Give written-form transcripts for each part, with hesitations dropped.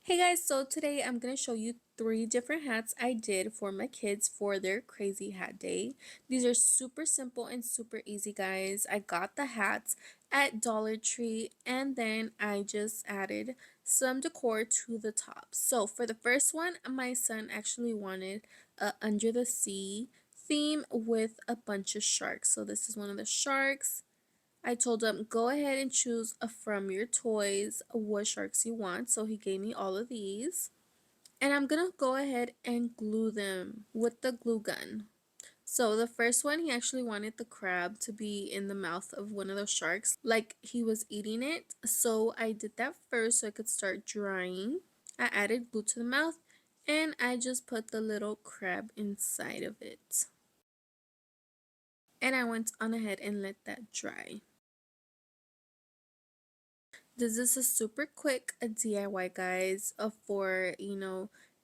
Hey guys, so today I'm going to show you 3 different hats I did for my kids for their CrAZy hat day. These are super simple and super easy, guys. I got the hats at Dollar Tree and then I just added some decor to the top. So for the first one, my son actually wanted a under the sea theme with a bunch of sharks. So this is one of the sharks. I told him, go ahead and choose from your toys what sharks you want. So he gave me all of these. And I'm going to go ahead and glue them with the glue gun. So the first one, he actually wanted the crab to be in the mouth of one of those sharks, like he was eating it. So I did that first so it could start drying. I added glue to the mouth and I just put the little crab inside of it. And I went on ahead and let that dry. This is a super quick DIY, guys, for,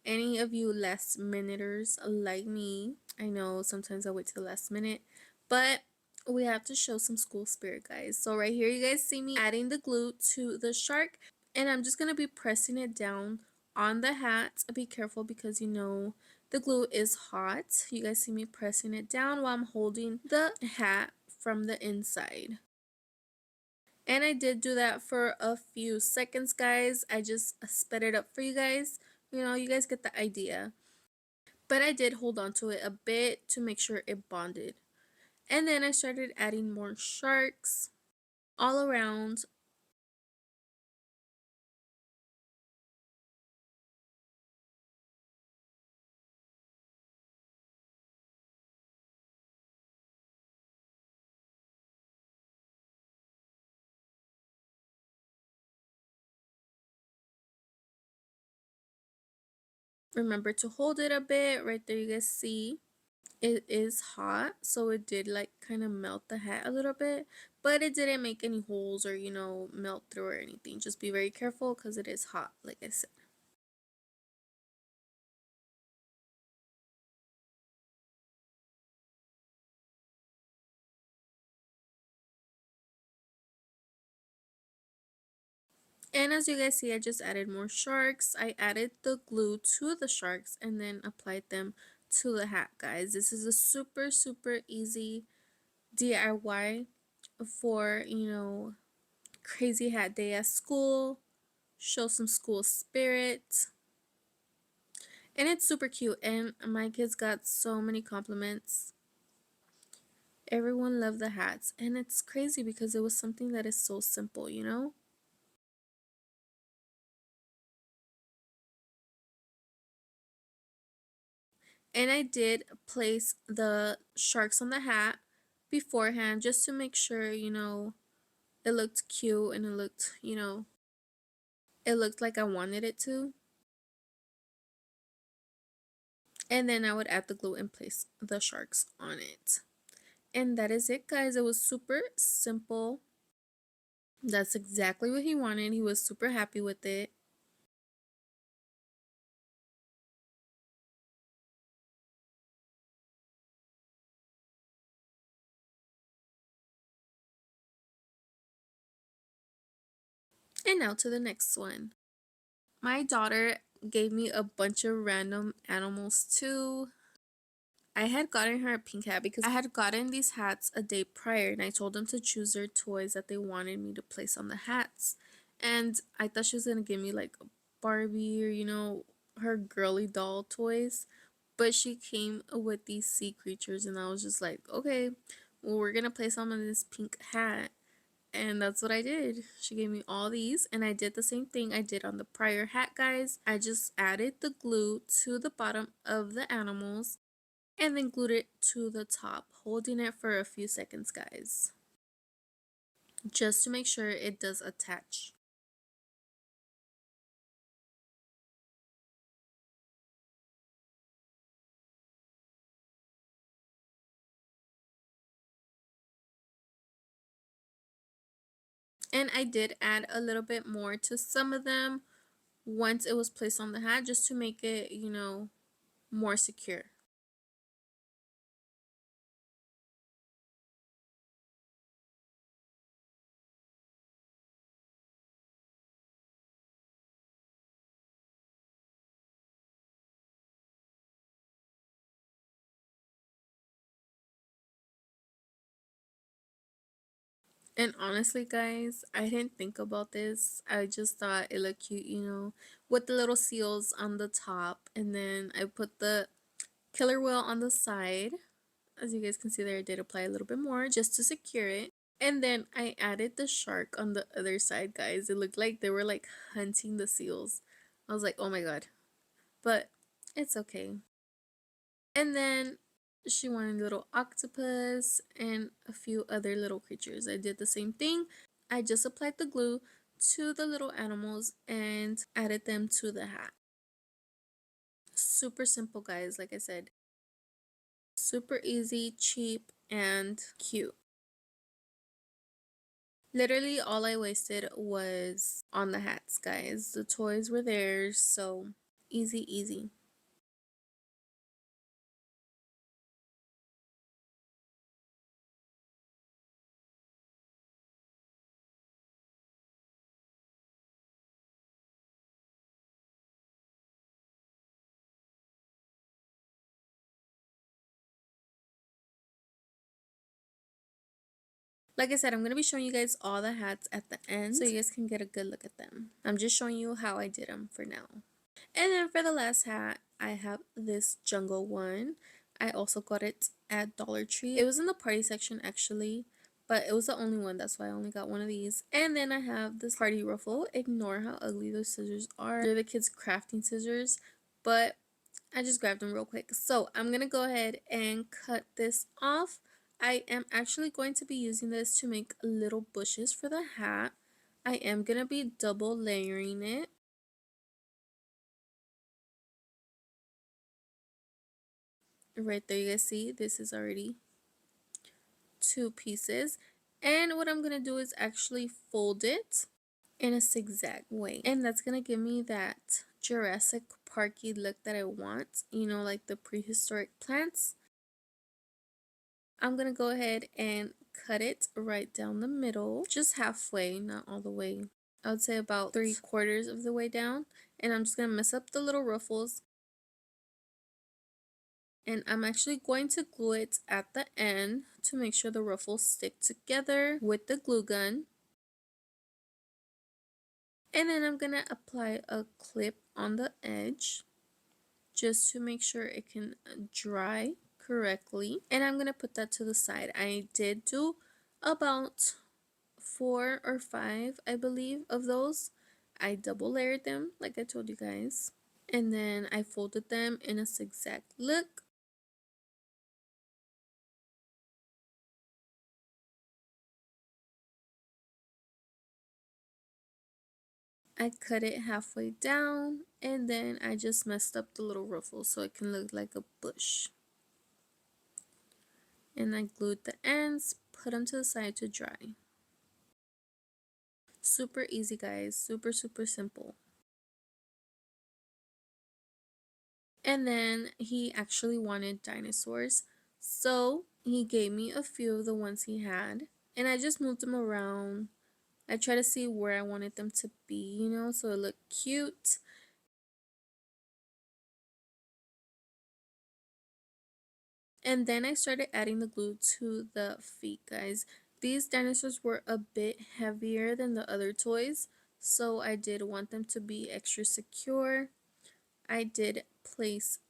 any of you last minuters like me. I know sometimes I wait to the last minute, but we have to show some school spirit, guys. So right here, you guys see me adding the glue to the shark, and I'm just going to be pressing it down on the hat. Be careful because, the glue is hot. You guys see me pressing it down while I'm holding the hat from the inside. And I did do that for a few seconds, guys. I just sped it up for you guys. You guys get the idea. But I did hold on to it a bit to make sure it bonded. And then I started adding more sharks all around. Remember to hold it a bit. Right there, you guys see. It is hot, so it did like kind of melt the hat a little bit, but it didn't make any holes or, melt through or anything. Just be very careful because it is hot, like I said. And as you guys see, I just added more sharks. I added the glue to the sharks and then applied them to the hat, guys. This is a super, super easy DIY for, CrAZy hat day at school. Show some school spirit. And it's super cute. And my kids got so many compliments. Everyone loved the hats. And it's crazy because it was something that is so simple. And I did place the sharks on the hat beforehand just to make sure, it looked cute and it looked, it looked like I wanted it to. And then I would add the glue and place the sharks on it. And that is it, guys. It was super simple. That's exactly what he wanted. He was super happy with it. And now to the next one. My daughter gave me a bunch of random animals too. I had gotten her a pink hat because I had gotten these hats a day prior and I told them to choose their toys that they wanted me to place on the hats. And I thought she was going to give me like a Barbie or, her girly doll toys. But she came with these sea creatures and I was just like, okay, well, we're going to place them in this pink hat. And that's what I did. She gave me all these and I did the same thing I did on the prior hat, guys. I just added the glue to the bottom of the animals and then glued it to the top, holding it for a few seconds, guys, just to make sure it does attach. And I did add a little bit more to some of them once it was placed on the hat just to make it, more secure. And honestly, guys, I didn't think about this. I just thought it looked cute, with the little seals on the top. And then I put the killer whale on the side. As you guys can see there, I did apply a little bit more just to secure it. And then I added the shark on the other side, guys. It looked like they were like hunting the seals. I was like, oh my god. But it's okay. And then she wanted a little octopus and a few other little creatures. I did the same thing. I just applied the glue to the little animals and added them to the hat. Super simple, guys, like I said. Super easy, cheap, and cute. Literally all I wasted was on the hats, guys. The toys were theirs, so easy, easy. Like I said, I'm going to be showing you guys all the hats at the end so you guys can get a good look at them. I'm just showing you how I did them for now. And then for the last hat, I have this jungle one. I also got it at Dollar Tree. It was in the party section actually, but it was the only one. That's why I only got one of these. And then I have this party ruffle. Ignore how ugly those scissors are. They're the kids' crafting scissors, but I just grabbed them real quick. So I'm going to go ahead and cut this off. I am actually going to be using this to make little bushes for the hat. I am going to be double layering it. Right there, you guys see this is already two pieces. And what I'm going to do is actually fold it in a zigzag way. And that's going to give me that Jurassic Parky look that I want. Like the prehistoric plants. I'm going to go ahead and cut it right down the middle, just halfway, not all the way. I would say about 3/4 of the way down. And I'm just going to mess up the little ruffles. And I'm actually going to glue it at the end to make sure the ruffles stick together with the glue gun. And then I'm going to apply a clip on the edge just to make sure it can dry correctly. And I'm going to put that to the side. I did do about 4 or 5, I believe, of those. I double layered them like I told you guys. And then I folded them in a zigzag look. I cut it halfway down and then I just messed up the little ruffles so it can look like a bush. And I glued the ends, put them to the side to dry. Super easy, guys. Super, super simple. And then he actually wanted dinosaurs. So he gave me a few of the ones he had. And I just moved them around. I try to see where I wanted them to be, so it looked cute. And then I started adding the glue to the feet, guys. These dinosaurs were a bit heavier than the other toys, so I did want them to be extra secure. I did place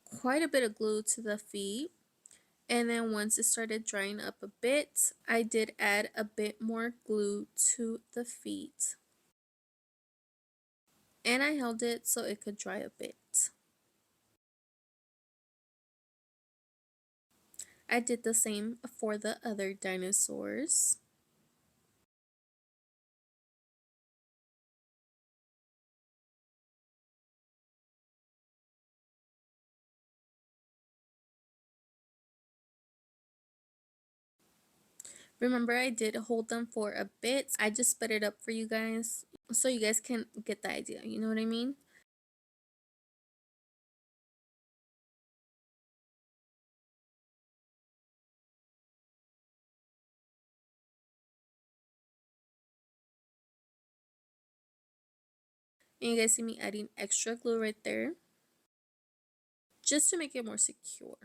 quite a bit of glue to the feet. And then once it started drying up a bit, I did add a bit more glue to the feet. And I held it so it could dry a bit. I did the same for the other dinosaurs. Remember, I did hold them for a bit. I just sped it up for you guys so you guys can get the idea. You know what I mean? And you guys see me adding extra glue right there just to make it more secure.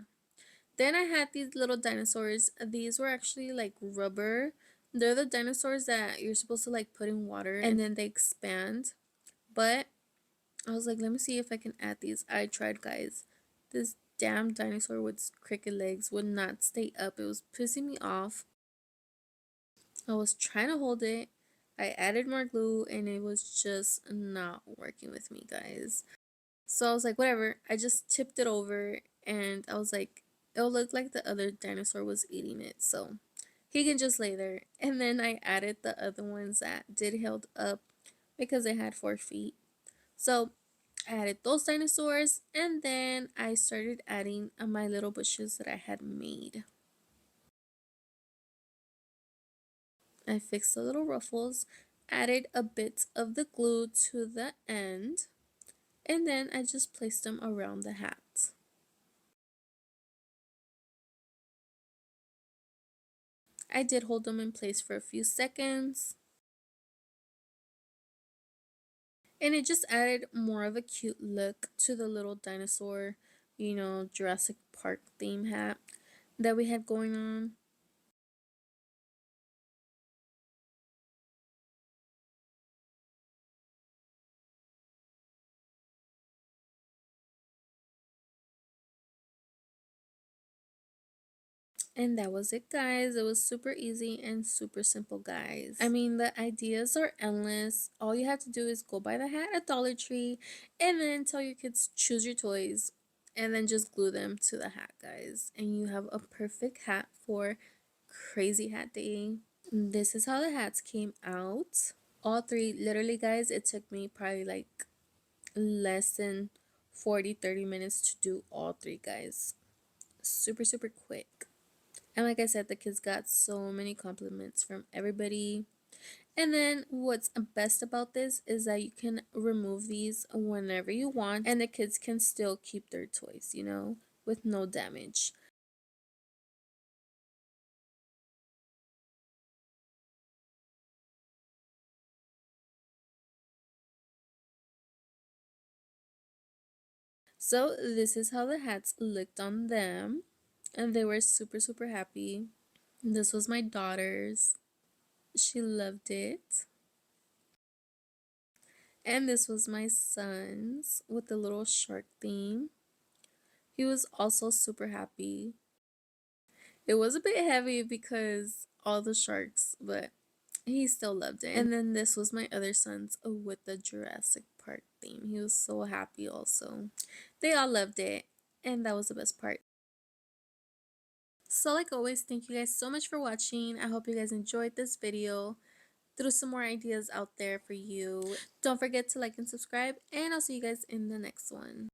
Then I had these little dinosaurs. These were actually like rubber. They're the dinosaurs that you're supposed to like put in water and then they expand. But I was like, let me see if I can add these. I tried, guys. This damn dinosaur with crooked legs would not stay up. It was pissing me off. I was trying to hold it. I added more glue and it was just not working with me, guys. So I was like, whatever. I just tipped it over and I was like, it'll look like the other dinosaur was eating it. So he can just lay there. And then I added the other ones that did held up because they had 4 feet. So I added those dinosaurs and then I started adding my little bushes that I had made. I fixed the little ruffles, added a bit of the glue to the end, and then I just placed them around the hat. I did hold them in place for a few seconds, and it just added more of a cute look to the little dinosaur, Jurassic Park theme hat that we had going on. And that was it, guys. It was super easy and super simple, guys. I mean, the ideas are endless. All you have to do is go buy the hat at Dollar Tree and then tell your kids choose your toys and then just glue them to the hat, guys. And you have a perfect hat for CrAZy Hat Day. This is how the hats came out. All three, literally, guys, it took me probably like less than 40-30 minutes to do all three, guys. Super, super quick. And like I said, the kids got so many compliments from everybody. And then what's best about this is that you can remove these whenever you want and the kids can still keep their toys, with no damage. So this is how the hats looked on them. And they were super, super happy. This was my daughter's. She loved it. And this was my son's with the little shark theme. He was also super happy. It was a bit heavy because all the sharks, but he still loved it. And then this was my other son's with the Jurassic Park theme. He was so happy also. They all loved it, and that was the best part. So like always, thank you guys so much for watching. I hope you guys enjoyed this video. Threw some more ideas out there for you. Don't forget to like and subscribe, and I'll see you guys in the next one.